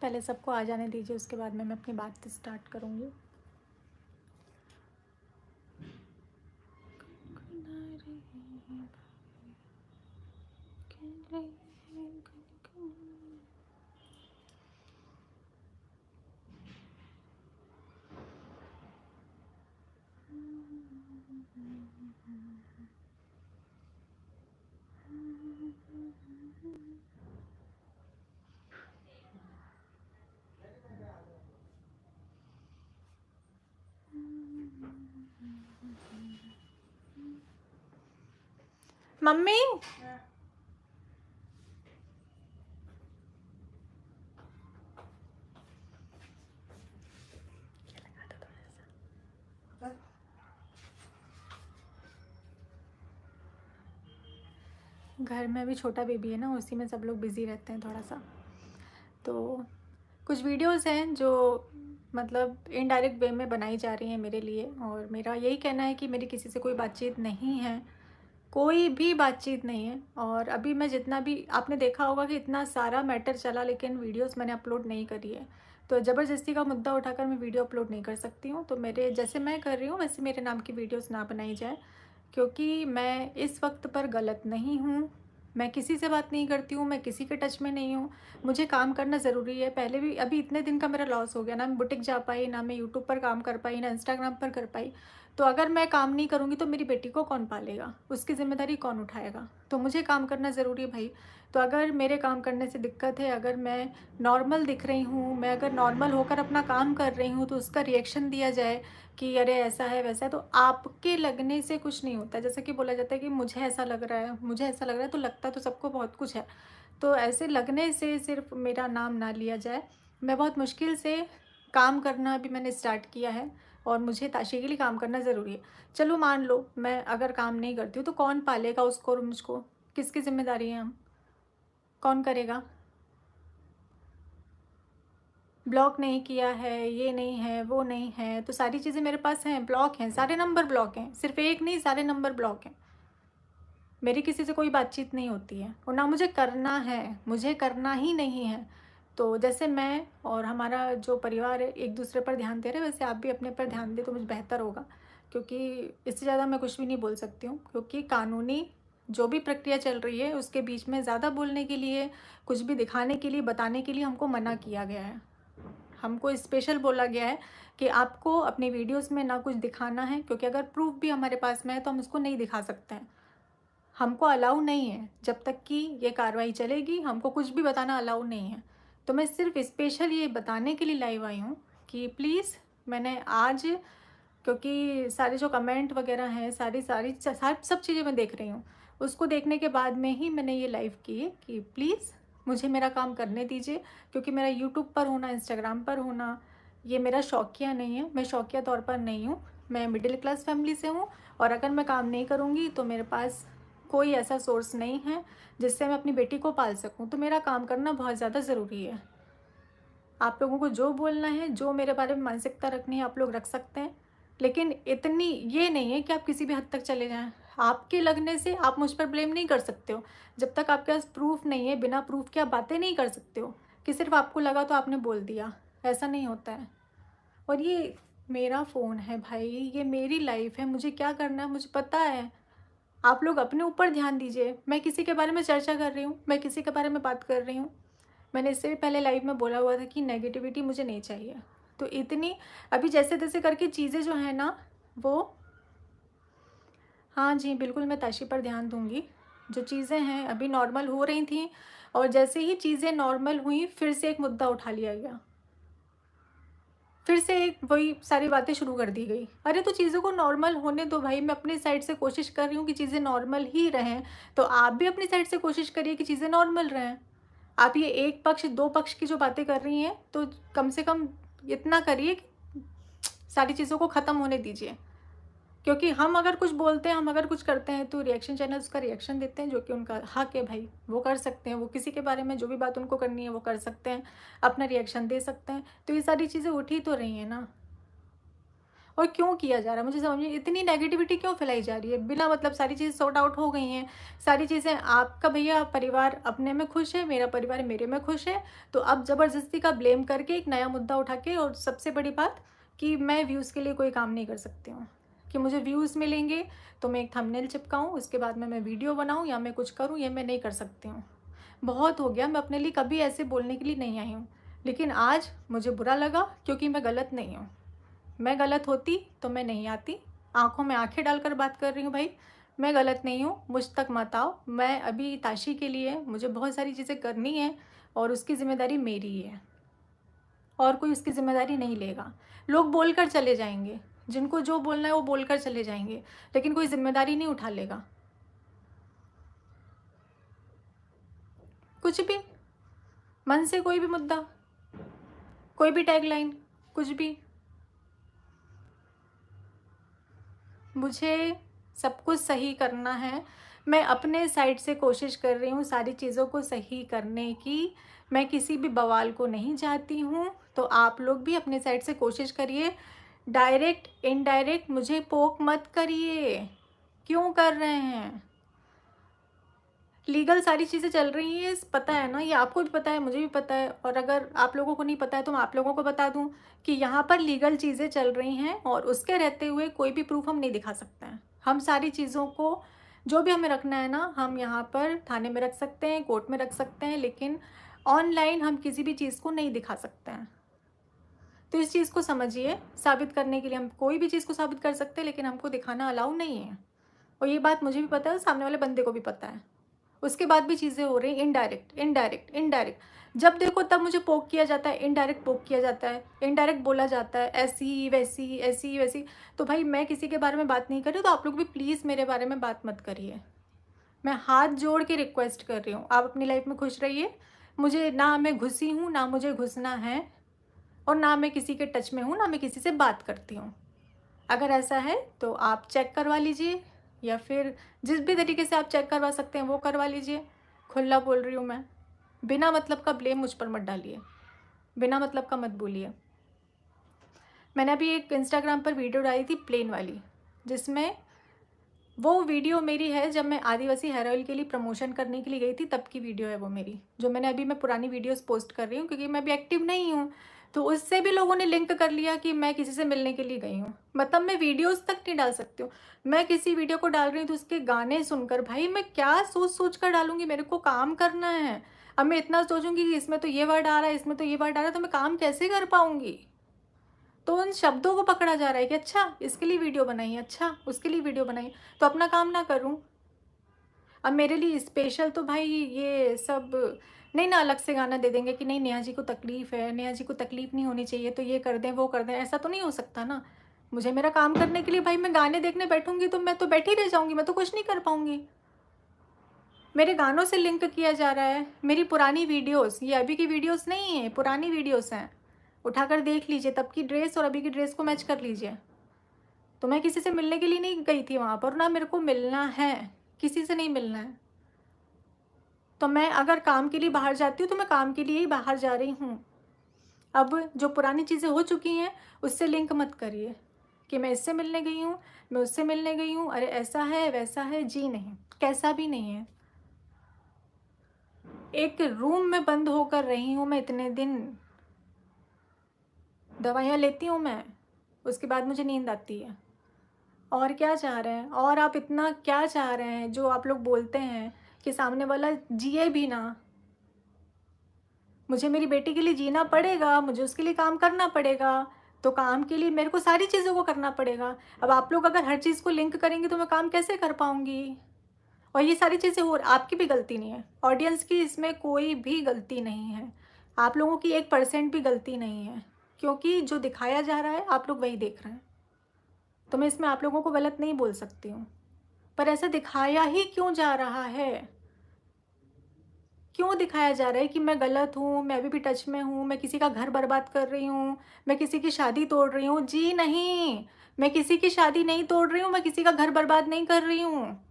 पहले सबको आ जाने दीजिए, उसके बाद में मैं अपनी बात स्टार्ट करूँगी। मम्मी घर में अभी छोटा बेबी है ना, उसी में सब लोग बिज़ी रहते हैं थोड़ा सा। तो कुछ वीडियोस हैं जो मतलब इनडायरेक्ट वे में बनाई जा रही हैं मेरे लिए, और मेरा यही कहना है कि मेरी किसी से कोई बातचीत नहीं है, कोई भी बातचीत नहीं है। और अभी मैं जितना भी, आपने देखा होगा कि इतना सारा मैटर चला, लेकिन वीडियोस मैंने अपलोड नहीं करी है। तो ज़बरदस्ती का मुद्दा उठाकर मैं वीडियो अपलोड नहीं कर सकती हूँ। तो मेरे जैसे मैं कर रही हूँ वैसे मेरे नाम की वीडियोस ना बनाई जाए, क्योंकि मैं इस वक्त पर गलत नहीं हूँ। मैं किसी से बात नहीं करती हूँ, मैं किसी के टच में नहीं हूँ। मुझे काम करना ज़रूरी है। पहले भी अभी इतने दिन का मेरा लॉस हो गया ना, मैं बुटीक जा पाई ना, मैं यूट्यूब पर काम कर पाई ना, इंस्टाग्राम पर कर पाई। तो अगर मैं काम नहीं करूँगी तो मेरी बेटी को कौन पालेगा, उसकी ज़िम्मेदारी कौन उठाएगा। तो मुझे काम करना ज़रूरी है भाई। तो अगर मेरे काम करने से दिक्कत है, अगर मैं नॉर्मल दिख रही हूँ, मैं अगर नॉर्मल होकर अपना काम कर रही हूँ, तो उसका रिएक्शन दिया जाए कि अरे ऐसा है वैसा है, तो आपके लगने से कुछ नहीं होता। जैसे कि बोला जाता है कि मुझे ऐसा लग रहा है, मुझे ऐसा लग रहा है, तो लगता तो सबको बहुत कुछ है। तो ऐसे लगने से सिर्फ मेरा नाम ना लिया जाए। मैं बहुत मुश्किल से काम करना अभी मैंने स्टार्ट किया है, और मुझे ताशी के लिए काम करना ज़रूरी है। चलो मान लो मैं अगर काम नहीं करती हूँ तो कौन पालेगा उसको और मुझको, किसकी ज़िम्मेदारी है, हम कौन करेगा। ब्लॉक नहीं किया है, ये नहीं है, वो नहीं है, तो सारी चीज़ें मेरे पास हैं, ब्लॉक हैं, सारे नंबर ब्लॉक हैं, सिर्फ एक नहीं सारे नंबर ब्लॉक हैं। मेरी किसी से कोई बातचीत नहीं होती है, और ना मुझे करना है, मुझे करना ही नहीं है। तो जैसे मैं और हमारा जो परिवार है एक दूसरे पर ध्यान दे रहे हैं, वैसे आप भी अपने पर ध्यान दें तो मुझे बेहतर होगा। क्योंकि इससे ज़्यादा मैं कुछ भी नहीं बोल सकती हूँ, क्योंकि कानूनी जो भी प्रक्रिया चल रही है उसके बीच में ज़्यादा बोलने के लिए, कुछ भी दिखाने के लिए, बताने के लिए हमको मना किया गया है। हमको स्पेशल बोला गया है कि आपको अपनी वीडियोस में ना कुछ दिखाना है, क्योंकि अगर प्रूफ भी हमारे पास में है तो हम उसको नहीं दिखा सकते हैं। हमको अलाउ नहीं है, जब तक कि ये कार्रवाई चलेगी हमको कुछ भी बताना अलाउ नहीं है। तो मैं सिर्फ स्पेशल ये बताने के लिए लाइव आई हूँ कि प्लीज़, मैंने आज, क्योंकि सारे जो कमेंट वगैरह हैं, सारी सारी सब चीज़ें मैं देख रही हूँ, उसको देखने के बाद में ही मैंने ये लाइव की है कि प्लीज़ मुझे मेरा काम करने दीजिए। क्योंकि मेरा यूट्यूब पर होना, इंस्टाग्राम पर होना, ये मेरा शौकिया नहीं है, मैं शौकिया तौर पर नहीं हूँ। मैं मिडिल क्लास फैमिली से हूँ, और अगर मैं काम नहीं करूँगी तो मेरे पास कोई ऐसा सोर्स नहीं है जिससे मैं अपनी बेटी को पाल सकूं। तो मेरा काम करना बहुत ज़्यादा ज़रूरी है। आप लोगों को जो बोलना है, जो मेरे बारे में मानसिकता रखनी है, आप लोग रख सकते हैं, लेकिन इतनी ये नहीं है कि आप किसी भी हद तक चले जाएं। आपके लगने से आप मुझ पर ब्लेम नहीं कर सकते हो। जब तक आपके पास प्रूफ नहीं है, बिना प्रूफ के आप बातें नहीं कर सकते हो कि सिर्फ आपको लगा तो आपने बोल दिया। ऐसा नहीं होता है। और ये मेरा फ़ोन है भाई, ये मेरी लाइफ है, मुझे क्या करना है मुझे पता है। आप लोग अपने ऊपर ध्यान दीजिए। मैं किसी के बारे में चर्चा कर रही हूँ, मैं किसी के बारे में बात कर रही हूँ। मैंने इससे भी पहले लाइव में बोला हुआ था कि नेगेटिविटी मुझे नहीं चाहिए। तो इतनी अभी जैसे तैसे करके चीज़ें जो है ना वो, हाँ जी बिल्कुल मैं ताशी पर ध्यान दूँगी। जो चीज़ें हैं अभी नॉर्मल हो रही थी, और जैसे ही चीज़ें नॉर्मल हुई फिर से एक मुद्दा उठा लिया गया, फिर से एक वही सारी बातें शुरू कर दी गई। अरे तो चीज़ों को नॉर्मल होने दो भाई, मैं अपनी साइड से कोशिश कर रही हूँ कि चीज़ें नॉर्मल ही रहें, तो आप भी अपनी साइड से कोशिश करिए कि चीज़ें नॉर्मल रहें। आप ये एक पक्ष दो पक्ष की जो बातें कर रही हैं, तो कम से कम इतना करिए कि सारी चीज़ों को ख़त्म होने दीजिए। क्योंकि हम अगर कुछ बोलते हैं, हम अगर कुछ करते हैं, तो रिएक्शन चैनल उसका रिएक्शन देते हैं, जो कि उनका हक है भाई, वो कर सकते हैं। वो किसी के बारे में जो भी बात उनको करनी है वो कर सकते हैं, अपना रिएक्शन दे सकते हैं। तो ये सारी चीज़ें उठ ही तो रही हैं ना। और क्यों किया जा रहा है मुझे समझ में, इतनी नेगेटिविटी क्यों फैलाई जा रही है बिना मतलब। सारी चीज़ सॉर्ट आउट हो गई हैं, सारी चीज़ें, आपका भैया परिवार अपने में खुश है, मेरा परिवार मेरे में खुश है, तो अब ज़बरदस्ती का ब्लेम करके एक नया मुद्दा उठा के, और सबसे बड़ी बात कि मैं व्यूज़ के लिए कोई काम नहीं कर सकती हूँ कि मुझे व्यूज़ मिलेंगे तो मैं एक थंबनेल चिपकाऊँ, उसके बाद में मैं वीडियो बनाऊँ या मैं कुछ करूँ, ये मैं नहीं कर सकती हूँ। बहुत हो गया, मैं अपने लिए कभी ऐसे बोलने के लिए नहीं आई हूँ, लेकिन आज मुझे बुरा लगा क्योंकि मैं गलत नहीं हूँ। मैं गलत होती तो मैं नहीं आती, आंखों में आंखें डालकर बात कर रही हूँ भाई, मैं गलत नहीं हूँ, मुझ तक मत आओ। मैं अभी ताशी के लिए मुझे बहुत सारी चीज़ें करनी है और उसकी ज़िम्मेदारी मेरी ही है, और कोई उसकी ज़िम्मेदारी नहीं लेगा। लोग बोल कर चले जाएंगे, जिनको जो बोलना है वो बोल कर चले जाएंगे, लेकिन कोई ज़िम्मेदारी नहीं उठा लेगा। कुछ भी मन से, कोई भी मुद्दा, कोई भी टैगलाइन, कुछ भी, मुझे सब कुछ सही करना है। मैं अपने साइड से कोशिश कर रही हूँ सारी चीज़ों को सही करने की, मैं किसी भी बवाल को नहीं चाहती हूँ। तो आप लोग भी अपने साइड से कोशिश करिए, डायरेक्ट इनडायरेक्ट मुझे पोक मत करिए। क्यों कर रहे हैं? लीगल सारी चीज़ें चल रही हैं, पता है ना, ये आपको भी पता है, मुझे भी पता है, और अगर आप लोगों को नहीं पता है तो मैं आप लोगों को बता दूं कि यहाँ पर लीगल चीज़ें चल रही हैं, और उसके रहते हुए कोई भी प्रूफ हम नहीं दिखा सकते हैं। हम सारी चीज़ों को, जो भी हमें रखना है ना, हम यहाँ पर थाने में रख सकते हैं, कोर्ट में रख सकते हैं, लेकिन ऑनलाइन हम किसी भी चीज़ को नहीं दिखा सकते हैं। तो इस चीज़ को समझिए, साबित करने के लिए हम कोई भी चीज़ को साबित कर सकते हैं, लेकिन हमको दिखाना अलाउ नहीं है। और ये बात मुझे भी पता है, सामने वाले बंदे को भी पता है, उसके बाद भी चीज़ें हो रही इनडायरेक्ट इनडायरेक्ट इनडायरेक्ट। जब देखो तब मुझे पोक किया जाता है, इनडायरेक्ट पोक किया जाता है, इनडायरेक्ट बोला जाता है, ऐसी वैसी ऐसी वैसी। तो भाई मैं किसी के बारे में बात नहीं कर रही, तो आप लोग भी प्लीज़ मेरे बारे में बात मत करिए। मैं हाथ जोड़ के रिक्वेस्ट कर रही हूँ, आप अपनी लाइफ में खुश रहिए। मुझे ना, मैं घुसी हूँ ना मुझे घुसना है, और ना मैं किसी के टच में हूँ, ना मैं किसी से बात करती हूँ। अगर ऐसा है तो आप चेक करवा लीजिए, या फिर जिस भी तरीके से आप चेक करवा सकते हैं वो करवा लीजिए। खुला बोल रही हूँ मैं, बिना मतलब का ब्लेम मुझ पर मत डालिए, बिना मतलब का मत बोलिए। मैंने अभी एक इंस्टाग्राम पर वीडियो डाली थी प्लेन वाली, जिसमें वो वीडियो मेरी है जब मैं आदिवासी हेयर ऑयल के लिए प्रमोशन करने के लिए गई थी, तब की वीडियो है वो मेरी, जो मैंने अभी, मैं पुरानी वीडियोस पोस्ट कर रही हूँ क्योंकि मैं अभी एक्टिव नहीं हूँ। तो उससे भी लोगों ने लिंक कर लिया कि मैं किसी से मिलने के लिए गई हूँ। मतलब मैं वीडियोस तक नहीं डाल सकती हूँ। मैं किसी वीडियो को डाल रही हूँ तो उसके गाने सुनकर, भाई मैं क्या सोच सोच कर डालूंगी, मेरे को काम करना है। अब मैं इतना सोचूंगी कि इसमें तो ये वर्ड आ रहा है, इसमें तो ये वर्ड आ रहा है, तो मैं काम कैसे कर पाऊंगी? तो उन शब्दों को पकड़ा जा रहा है कि अच्छा इसके लिए वीडियो बनाई, अच्छा उसके लिए वीडियो बनाई, तो अपना काम ना करूं। अब मेरे लिए स्पेशल तो भाई ये सब नहीं ना, अलग से गाना दे देंगे कि नहीं नेहा जी को तकलीफ़ है, नेहा जी को तकलीफ़ नहीं होनी चाहिए, तो ये कर दें वो कर दें, ऐसा तो नहीं हो सकता ना। मुझे मेरा काम करने के लिए, भाई मैं गाने देखने बैठूंगी तो मैं तो बैठी रह जाऊंगी, मैं तो कुछ नहीं कर पाऊंगी। मेरे गानों से लिंक किया जा रहा है, मेरी पुरानी वीडियोस, ये अभी की वीडियोस नहीं है, पुरानी वीडियोस हैं, उठाकर देख लीजिए, तब की ड्रेस और अभी की ड्रेस को मैच कर लीजिए। तो मैं किसी से मिलने के लिए नहीं गई थी वहाँ पर, ना मेरे को मिलना है, किसी से नहीं मिलना है। तो मैं अगर काम के लिए बाहर जाती हूँ तो मैं काम के लिए ही बाहर जा रही हूँ। अब जो पुरानी चीज़ें हो चुकी हैं उससे लिंक मत करिए कि मैं इससे मिलने गई हूँ, मैं उससे मिलने गई हूँ, अरे ऐसा है वैसा है, जी नहीं, कैसा भी नहीं है। एक रूम में बंद होकर रही हूँ मैं इतने दिन, दवाइयाँ लेती हूँ मैं, उसके बाद मुझे नींद आती है। और क्या चाह रहे हैं? और आप इतना क्या चाह रहे हैं जो आप लोग बोलते हैं कि सामने वाला जिए भी ना? मुझे मेरी बेटी के लिए जीना पड़ेगा, मुझे उसके लिए काम करना पड़ेगा, तो काम के लिए मेरे को सारी चीज़ों को करना पड़ेगा। अब आप लोग अगर हर चीज़ को लिंक करेंगे तो मैं काम कैसे कर पाऊँगी? और ये सारी चीज़ें हो, आपकी भी गलती नहीं है, ऑडियंस की इसमें कोई भी गलती नहीं है, आप लोगों की 1% भी गलती नहीं है, क्योंकि जो दिखाया जा रहा है आप लोग वही देख रहे हैं। तो मैं इसमें आप लोगों को गलत नहीं बोल सकती हूँ, पर ऐसा दिखाया ही क्यों जा रहा है? क्यों दिखाया जा रहा है कि मैं गलत हूँ, मैं अभी भी टच में हूँ, मैं किसी का घर बर्बाद कर रही हूँ, मैं किसी की शादी तोड़ रही हूँ? जी नहीं, मैं किसी की शादी नहीं तोड़ रही हूँ, मैं किसी का घर बर्बाद नहीं कर रही हूँ,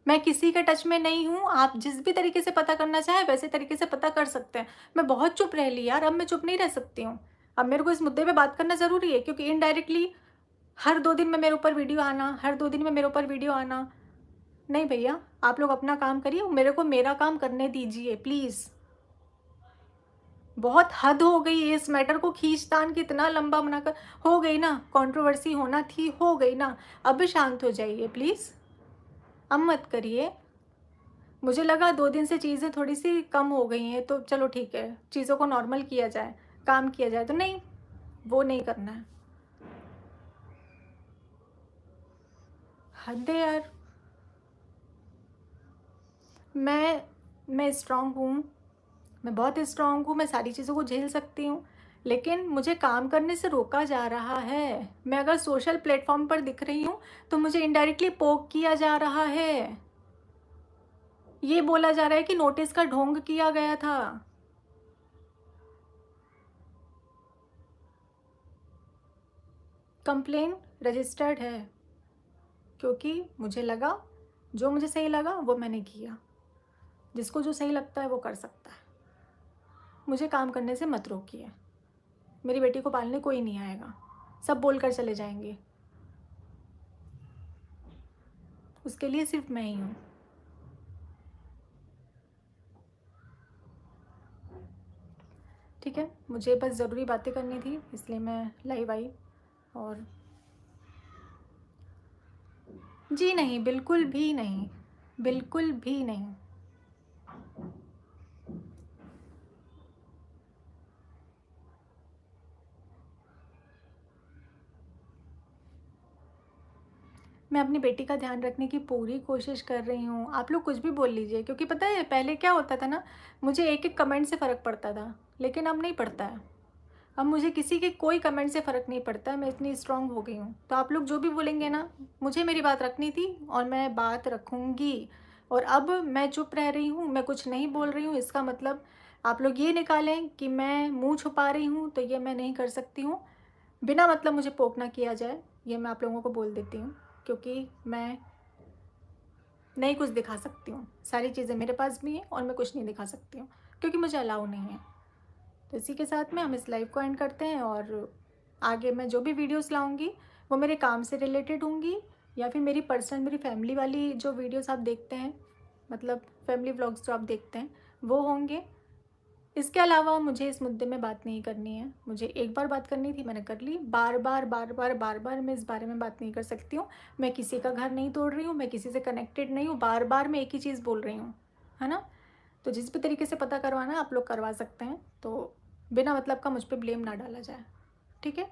मैं किसी के टच में नहीं हूँ। आप जिस भी तरीके से पता करना चाहे वैसे तरीके से पता कर सकते हैं। मैं बहुत चुप रह ली यार, अब मैं चुप नहीं रह सकती हूँ, अब मेरे को इस मुद्दे पे बात करना ज़रूरी है, क्योंकि इनडायरेक्टली हर 2 दिन में मेरे ऊपर वीडियो आना, हर 2 दिन में मेरे ऊपर वीडियो आना, नहीं भैया, आप लोग अपना काम करिए, मेरे को मेरा काम करने दीजिए प्लीज़। बहुत हद हो गई है इस मैटर को खींचतान की इतना लंबा बनाकर। हो गई ना, कंट्रोवर्सी होना थी, हो गई ना, अब शांत हो जाइए प्लीज़, अब मत करिए। मुझे लगा 2 दिन से चीज़ें थोड़ी सी कम हो गई हैं तो चलो ठीक है, चीज़ों को नॉर्मल किया जाए, काम किया जाए, तो नहीं, वो नहीं करना है। हद है यार। मैं स्ट्रांग हूँ, मैं बहुत स्ट्रांग हूँ, मैं सारी चीज़ों को झेल सकती हूँ, लेकिन मुझे काम करने से रोका जा रहा है। मैं अगर सोशल प्लेटफॉर्म पर दिख रही हूँ तो मुझे इनडायरेक्टली पोक किया जा रहा है। ये बोला जा रहा है कि नोटिस का ढोंग किया गया था। कंप्लेन रजिस्टर्ड है, क्योंकि मुझे लगा, जो मुझे सही लगा वो मैंने किया। जिसको जो सही लगता है वो कर सकता है। मुझे काम करने से मत रोकिए। मेरी बेटी को पालने कोई नहीं आएगा, सब बोलकर चले जाएंगे, उसके लिए सिर्फ मैं ही हूँ। ठीक है, मुझे बस ज़रूरी बातें करनी थी, इसलिए मैं लाइव आई। और जी नहीं, बिल्कुल भी नहीं, बिल्कुल भी नहीं। मैं अपनी बेटी का ध्यान रखने की पूरी कोशिश कर रही हूँ। आप लोग कुछ भी बोल लीजिए, क्योंकि पता है पहले क्या होता था ना, मुझे एक एक कमेंट से फ़र्क पड़ता था, लेकिन अब नहीं पड़ता है। अब मुझे किसी के कोई कमेंट से फ़र्क नहीं पड़ता है, मैं इतनी स्ट्रांग हो गई हूँ। तो आप लोग जो भी बोलेंगे ना, मुझे मेरी बात रखनी थी और मैं बात रखूँगी। और अब मैं चुप रह रही हूँ, मैं कुछ नहीं बोल रही हूँ, इसका मतलब आप लोग ये निकालें कि मैं मुँह छुपा रही हूँ, तो ये मैं नहीं कर सकती हूँ। बिना मतलब मुझे पोक ना किया जाए, ये मैं आप लोगों को बोल देती हूँ, क्योंकि मैं नहीं कुछ दिखा सकती हूँ। सारी चीज़ें मेरे पास भी हैं और मैं कुछ नहीं दिखा सकती हूँ, क्योंकि मुझे अलाउ नहीं है। तो इसी के साथ में हम इस लाइव को एंड करते हैं, और आगे मैं जो भी वीडियोस लाऊंगी वो मेरे काम से रिलेटेड होंगी, या फिर मेरी पर्सनल, मेरी फैमिली वाली जो वीडियोस आप देखते हैं, मतलब फैमिली व्लॉग्स जो आप देखते हैं, वो होंगे। इसके अलावा मुझे इस मुद्दे में बात नहीं करनी है। मुझे एक बार बात करनी थी, मैंने कर ली। बार बार बार बार बार बार मैं इस बारे में बात नहीं कर सकती हूँ। मैं किसी का घर नहीं तोड़ रही हूँ, मैं किसी से कनेक्टेड नहीं हूँ, बार बार मैं एक ही चीज़ बोल रही हूँ, है ना। तो जिस भी तरीके से पता करवाना है आप लोग करवा सकते हैं, तो बिना मतलब का मुझ पर ब्लेम ना डाला जाए, ठीक है।